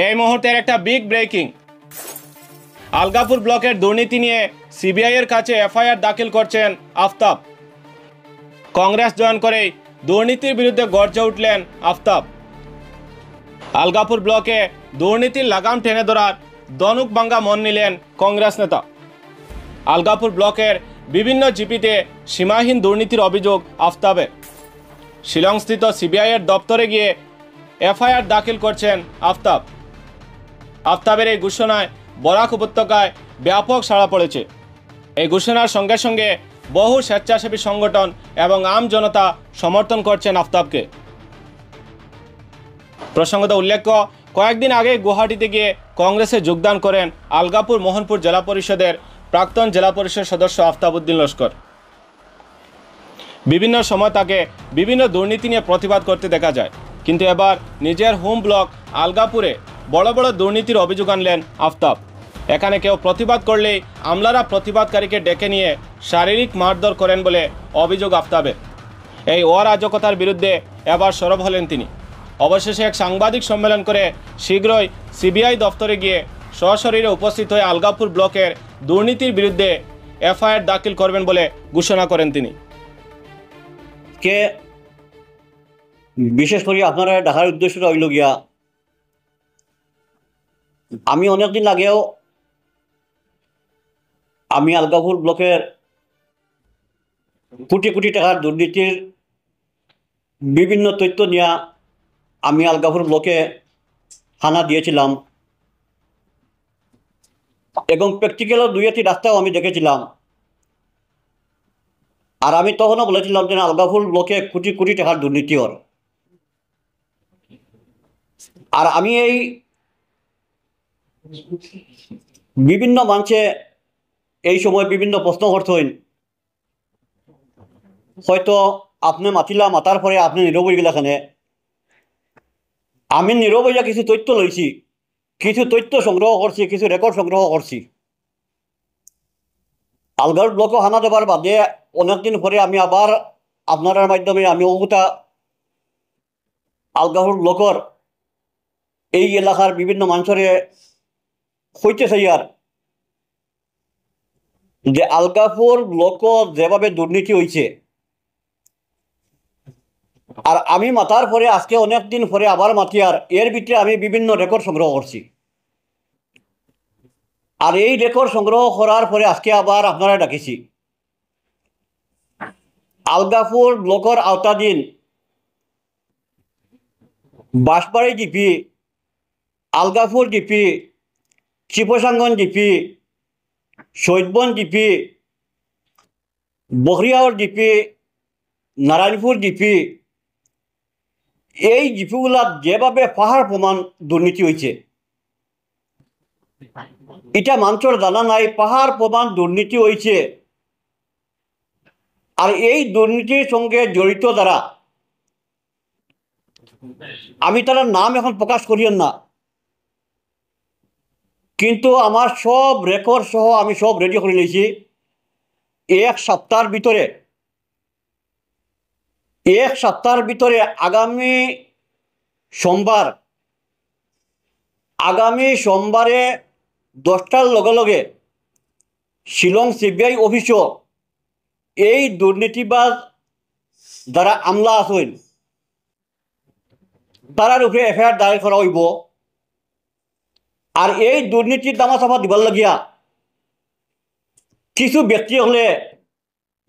এই মুহূর্তের একটা বিগ ব্রেকিং। আলগাপুর ব্লকের দুর্নীতি নিয়ে সিবিআই এর কাছে এফআইআর দাখিল করছেন আফতাব। কংগ্রেস জয়েন করেই দুর্নীতির বিরুদ্ধে গর্জে উঠলেন আফতাব। আলগাপুর ব্লকে দুর্নীতির লাগাম টেনে ধরার দনুক ভাঙ্গা মন নিলেন কংগ্রেস নেতা। আলগাপুর ব্লকের বিভিন্ন জিপিতে সীমাহীন দুর্নীতির অভিযোগ আফতাবের। শিলংস্থিত সিবিআই এর দপ্তরে গিয়ে এফআইআর দাখিল করছেন আফতাব। আফতাবের এই ঘোষণায় বরাক উপত্যকায় ব্যাপক সাড়া পড়েছে। এই ঘোষণার সঙ্গে সঙ্গে বহু স্বেচ্ছাসেবী সংগঠন এবং আম জনতা সমর্থন করছেন আফতাবকে। প্রসঙ্গত উল্লেখ্য, কয়েকদিন আগে গুয়াহাটিতে গিয়ে কংগ্রেসে যোগদান করেন আলগাপুর মোহনপুর জেলা পরিষদের প্রাক্তন জেলা পরিষদ সদস্য আফতাব উদ্দিন লস্কর। বিভিন্ন সময় তাকে বিভিন্ন দুর্নীতি নিয়ে প্রতিবাদ করতে দেখা যায়, কিন্তু এবার নিজের হোম ব্লক আলগাপুরে বড় বড় দুর্নীতির অভিযোগ আনলেন আফতাব। এখানে কেউ প্রতিবাদ করলেই আমলারা প্রতিবাদকারীকে ডেকে নিয়ে শারীরিক মারধর করেন বলে অভিযোগ আফতাবের। এই অরাজকতার বিরুদ্ধে এবার সরব হলেন তিনি। অবশেষে এক সাংবাদিক সম্মেলন করে শীঘ্রই সিবিআই দপ্তরে গিয়ে সশরীরে উপস্থিত হয়ে আলগাপুর ব্লকের দুর্নীতির বিরুদ্ধে এফআইআর দাখিল করবেন বলে ঘোষণা করেন তিনি। কে বিশেষ করে আপনারা ডাকার উদ্দেশ্যটা হইল গিয়া, আমি অনেকদিন আগেও আমি আলগাপুর ব্লকের কোটি কোটি টাকার দুর্নীতির বিভিন্ন তথ্য নিয়ে আমি আলগাপুর ব্লকে হানা দিয়েছিলাম এবং প্র্যাকটিক্যালও দুই একটি রাস্তাও আমি দেখেছিলাম। আর আমি তখনও বলেছিলাম যে আলগাপুর ব্লকে কোটি কোটি টাকার দুর্নীতি হর। আর আমি এই বিভিন্ন মঞ্চে এই সময় বিভিন্ন প্রশ্ন করতেন, হয়তো আপনি মাতার পরে আপনি নীরব হয়ে গেলেখানে। আমি নীরব হইয়া কিছু তথ্য লইছি, কিছু তথ্য সংগ্রহ করছি, কিছু রেকর্ড সংগ্রহ করছি। আলগাপুর ব্লকে হানা দেবার বাদে অনেকদিন পরে আমি আবার আপনার মাধ্যমে আমি ওটা আলগাপুর ব্লকের এই এলাকার বিভিন্ন মানুষের হইতে চাই আর যে আলগাপুর ব্লক যেভাবে দুর্নীতি হয়েছে, আর আমি মাতার পরে আজকে অনেকদিন পরে আবার মাতি, আর এর ভিতরে আমি বিভিন্ন রেকর্ড সংগ্রহ করছি। আর এই রেকর্ড সংগ্রহ করার পরে আজকে আবার আপনারা ডাকিছি। আলগাপুর ব্লকের আওতাধীন Bansbari GP, Algapur GP, Chipsangan GP, Shahidban GP, বখরিয়াওর জিপি, নারায়ণপুর জিপি, এই জিপিগুলা যেভাবে পাহাড় প্রমাণ দুর্নীতি হয়েছে, এটা মানুষের জানা নাই। পাহাড় প্রমাণ দুর্নীতি হয়েছে। আর এই দুর্নীতির সঙ্গে জড়িত যারা, আমি তার নাম এখন প্রকাশ করিয়েন না, কিন্তু আমার সব রেকর্ড সহ আমি সব রেডি করে নিয়েছি। এক সপ্তাহের ভিতরে আগামী সোমবারে 10টার লগে লগে শিলং সিবিআই অফিসও এই দুর্নীতিবাজ যারা আমলা আছেন তারার উপরে এফআইআর দায়ের করা হইব। আর এই দুর্নীতির দামাচাপা দিবার লাগিয়া কিছু ব্যক্তি হলে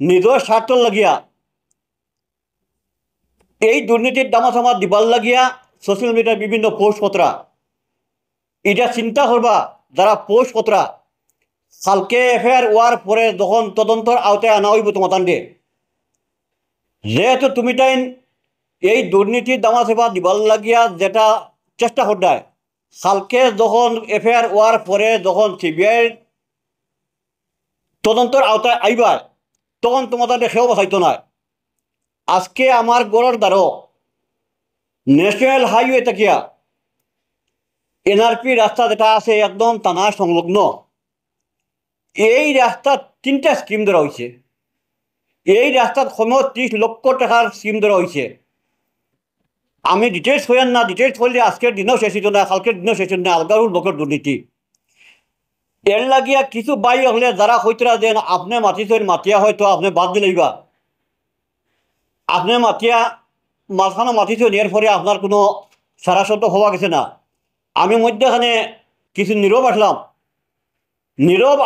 নিজের স্বার্থর লাগিয়া এই দুর্নীতির দামাচাপা দিবার লাগিয়া সোশ্যাল মিডিয়ার বিভিন্ন পোস্ট পত্রা, এটা চিন্তা করবা যারা পোস্ট পত্রা কালকে এফআইআর হওয়ার পরে যখন তদন্তর আওতায় আনা হইব তোমার দিয়ে, যেহেতু তুমি তাই এই দুর্নীতির দামাচাপা দিবার লাগিয়া যেটা চেষ্টা করদায়, কালকে যখন এফআইআর হওয়ার পরে যখন সিবিআই তদন্তর আওতায় আইবা তখন তোমাদের দেখেও বাঁচাইতো না। আজকে আমার গড়ের দ্বারও ন্যাশনাল হাইওয়ে থাকিয়া এনআরপি রাস্তা যেটা আছে একদম টানা সংলগ্ন, এই রাস্তা 3টা স্কিম ধরা হয়েছে। এই রাস্তাত সময় 30 লক্ষ টাকার স্কিম ধরা হয়েছে। আমি ডিটেলস হইয়ান না, ডিটেলস হইলে আজকের দিনও শেষ হইত না, কালকের দিনও শেষ হইত না আলগাপুর ব্লকের দুর্নীতি। এর লাগিয়া কিছু বাই হলে যারা হইতরা দেন আপনি মাতিছেন, মাতিয়া হয়তো আপনি বাদ দিলেইবা, আপনি মাতিয়া মাঝখানে মাতিছেন, এর পরে আপনার কোনো সারা শব্দ হওয়া গেছে না। আমি মধ্যখানে কিছু নীরব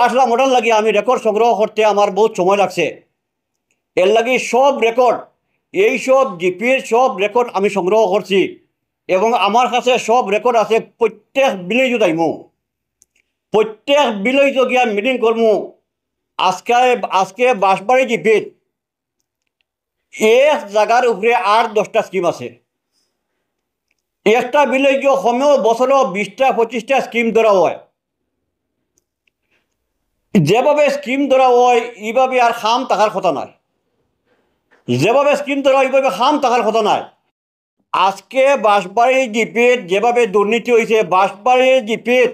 আসলাম ওটার লাগে আমি রেকর্ড সংগ্রহ করতে আমার বহুত সময় লাগছে। এর লাগে সব রেকর্ড, এই সব জিপির সব রেকর্ড আমি সংগ্রহ করছি এবং আমার কাছে সব রেকর্ড আছে। প্রত্যেক বিলেজও যাইমু, প্রত্যেক বিলেজ গিয়া মিটিং করমু। আজকে বাঁশবাড়ি জিপির এক জায়গার উপরে 8-10টা স্কিম আছে। একটা বিলেজ কমেও বছরও 20টা-25টা স্কিম ধরা হয়। যেভাবে স্কিম ধরা হয় এইভাবে আর খাম টাকার কথা নাই, যেভাবে স্কিম ধরা হয় এইভাবে খাম টাকার কথা নাই। আজকে বাঁশবাড়ি জিপির যেভাবে দুর্নীতি হয়েছে, বাঁশবাড়ি জিপির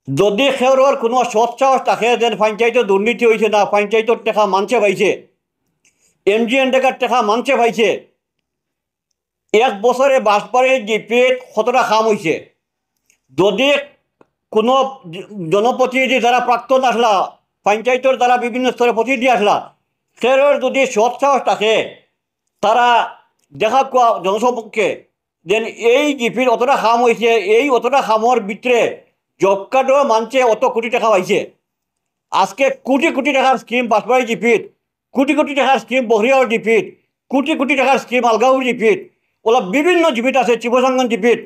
যদি খেওর কোনো সৎসাহস থাকে যেন পঞ্চায়েত দুর্নীতি হয়েছে না, পঞ্চায়েতের টাকা মানছে পাইছে, এমজিএন টাকার টাকা মানছে পাইছে, এক বছরে বাঁশবাড়ি জিপির কতটা খাম হয়েছে। যদি কোনো জনপ্রতিনিধি যারা প্রাক্তন আসলা, পঞ্চায়েতের দ্বারা বিভিন্ন স্তরে প্রতিনিধি আসলা, সের যদি সৎসাহস থাকে তারা দেখা কোয়া জনসমক্ষে যেন এই জিপির অতটা খাম হয়েছে, এই অতটা খামর ভিতরে জব কার্ডও মানছে, অত কোটি টাকা পাইছে। আজকে কোটি কোটি টাকার স্কিম বাঁশবাড়ি জিপির, কোটি কোটি টাকার স্কিম বহরিয়ার জিপির, কোটি কোটি টাকার স্কিম আলগাঁও জিপির, ওলা বিভিন্ন জিপিট আছে, চিবসাঙ্গন জিপির।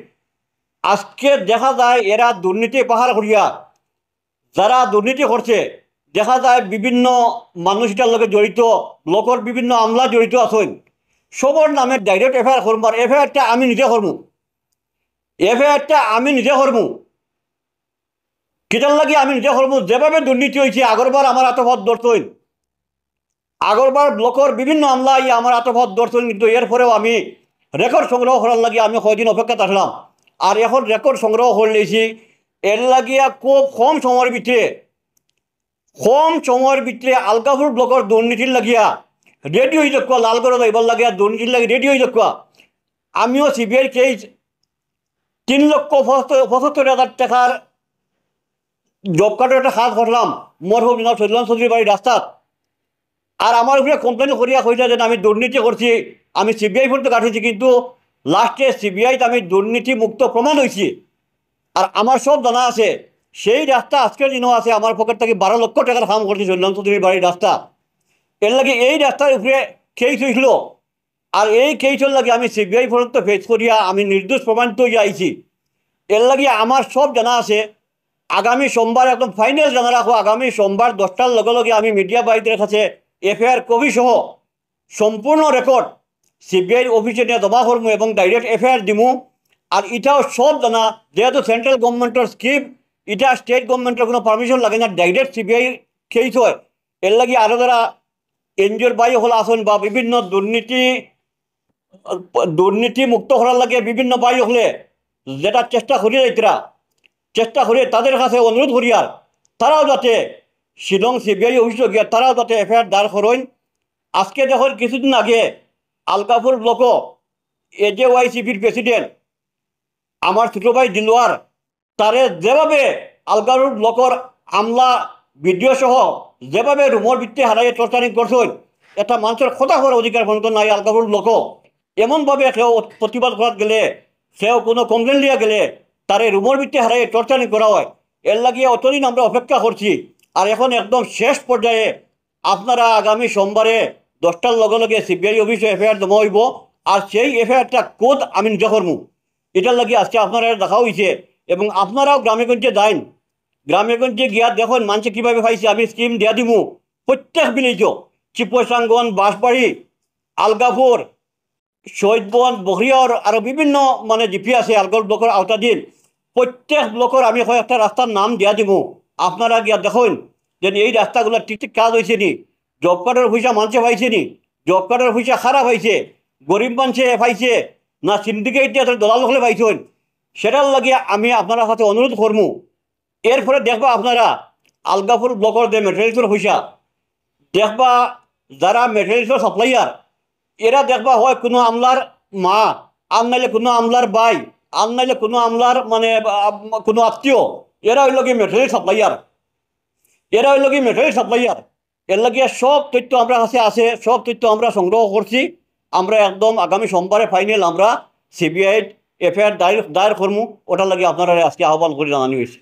আজকে দেখা যায় এরা দুর্নীতি পাহাড় করিয়া যারা দুর্নীতি করছে, দেখা যায় বিভিন্ন মানুষ এটার লগে জড়িত, ব্লকের বিভিন্ন আমলা জড়িত আছেন, সবর নামে ডাইরেক্ট এফআইআর করবো। আর এফআইআরটা আমি নিজে করবো, এফআইআরটা আমি নিজে করবো। কিটার লাগে আমি নিজে করবো? যেভাবে দুর্নীতি হয়েছে, আগরবার আমার আতফত দর্শন, আগরবার ব্লকের বিভিন্ন আমলা আমার আতফত দর্শন, কিন্তু এরপরেও আমি রেকর্ড সংগ্রহ করার লাগে আমি কয়দিন অপেক্ষা থাকলাম। আর এখন রেকর্ড সংগ্রহ করে নিয়েছি। এর লাগিয়া খুব কম সময়ের ভিতরে আলগাপুর ব্লকের দুর্নীতির লাগিয়া রেডি হয়ে যাক, লালগড় যাইবার লাগিয়া দুর্নীতির লাগে রেডি হয়ে যাক। আমিও সিবিআই কেস 3,75,000 টাকার জব কার্ডের একটা হাত করলাম মরহুম জনাব সৈলান চৌধুরীর বাড়ির রাস্তাত। আর আমার উপরে কমপ্লেন করিয়া কইলা যে আমি দুর্নীতি করছি, আমি সিবিআই পর্যন্ত কাটিয়েছি, কিন্তু লাস্টে সিবিআইতে আমি দুর্নীতি মুক্ত প্রমাণ হয়েছি। আর আমার সব জানা আছে, সেই রাস্তা আজকের দিনও আছে। আমার পকেট থেকে 12 লক্ষ টাকার কাম করছি সৈলান চৌধুরীর বাড়ির রাস্তা। এর লাগে এই রাস্তার উপরে কেস হয়েছিল, আর এই কেসের লাগে আমি সিবিআই পর্যন্ত ফেস করিয়া আমি নির্দোষ প্রমাণিত হয়ে আইছি। এর লাগে আমার সব জানা আছে। আগামী সোমবার একদম ফাইনাল জানা রাখো, আগামী সোমবার 10টার লগে লগে আমি মিডিয়া বাইদের কাছে এফআইআর কপি সহ সম্পূর্ণ রেকর্ড সিবিআই অফিসে নিয়ে জমা করবো এবং ডাইরেক্ট এফআইআর দিমু। আর এটাও সব জানা, যেহেতু সেন্ট্রাল গভর্নমেন্টের স্কিম, এটা স্টেট গভর্নমেন্টের কোনো পারমিশন লাগে না, ডাইরেক্ট সিবিআই কেস হয়। এর লাগে আরও যারা এনজিওর বাই হল আসুন বা বিভিন্ন দুর্নীতি মুক্ত করার লাগে বিভিন্ন বাই হলে যেটা চেষ্টা করিয়া যাইতরা, চেষ্টা করে তাদের কাছে অনুরোধ করি আর তারাও যাতে শিলং সিবিআই অফিসে গিয়ে তারাও যাতে এফআইআর দাঁড় করেন। আজকে দেখুন কিছুদিন আগে আলগাপুর ব্লক এজেওয়াইসিপির প্রেসিডেন্ট আমার ছোট ভাই দিলওয়ার, তারে যেভাবে আলগাপুর ব্লকের আমলা ভিডিও সহ যেভাবে রুমর ভিত্তি হারাইয়ে টর্চারিং করছেন, এটা মানুষের কথা করার অধিকার পর্যন্ত নাই আলগাপুর ব্লক। এমনভাবে কেউ প্রতিবাদ করার গেলে, কেউ কোনো কমপ্লেন লিয়া গেলে তারে রুমর ভিত্তি হারাইয়ে টর্চারিং করা হয়। এর লাগিয়ে অতদিন আমরা অপেক্ষা করছি। আর এখন একদম শেষ পর্যায়ে আপনারা আগামী সোমবারে 10টার লগে লগে সিবিআই অফিসে এফআইআর জমা হইব। আর সেই এফআইআরটা কোড আমি নিজে করবো। এটার লাগে আজকে আপনারা দেখা হয়েছে এবং আপনারাও গ্রামে গঞ্জে যান, গ্রামে গঞ্জে গিয়া দেখুন মানুষে কীভাবে পাইছে। আমি স্কিম দিয়া দিব প্রত্যেক বিলেজ, চিপসাঙ্গন, বাঁশবাড়ি, আলগাপুর, শহীদবন, বহরিয়ার আরও বিভিন্ন জিপি আছে আলগাপুর ব্লকের আওতাধীন। প্রত্যেক ব্লকের আমি কয়েকটা রাস্তার নাম দিয়া দিব। আপনারা গিয়া দেখুন যে এই রাস্তাগুলো ঠিক ঠিক কাজ হয়েছে নি, জব কার্ডের পয়সা মানুষে পাইছে নি, জব কার্ডের পয়সা খারাপ হয়েছে, গরিব মানুষে পাইছে না সিন্ডিকেট দলাল হলে পাইছেন, সেটার লাগিয়ে আমি আপনার কাছে অনুরোধ করবো। এরপরে দেখবা আপনারা আলগাপুর ব্লকের যে মেটেরিয়ালসের পয়সা দেখবা, যারা মেটেরিয়ালসের সাপ্লাইয়ার এরা দেখবা হয় কোনো আমলার মা আর নাইলে কোনো আমলার ভাই, আর নাইলে কোনো আমলার মানে কোনো আত্মীয়, এরা হইল কি মেটেরিয়াল সাপ্লাইয়ার, এরা হইল কি মেটেরিয়াল সাপ্লাইয়ার। এর লাগিয়ে সব তথ্য আমরা কাছে আছে, সব তথ্য আমরা সংগ্রহ করছি। আমরা একদম আগামী সোমবারে ফাইনাল আমরা সিবিআই এফআইআর দায়ের করবো, ওটার লাগে আপনারা আজকে আহ্বান করে জানানো হয়েছে।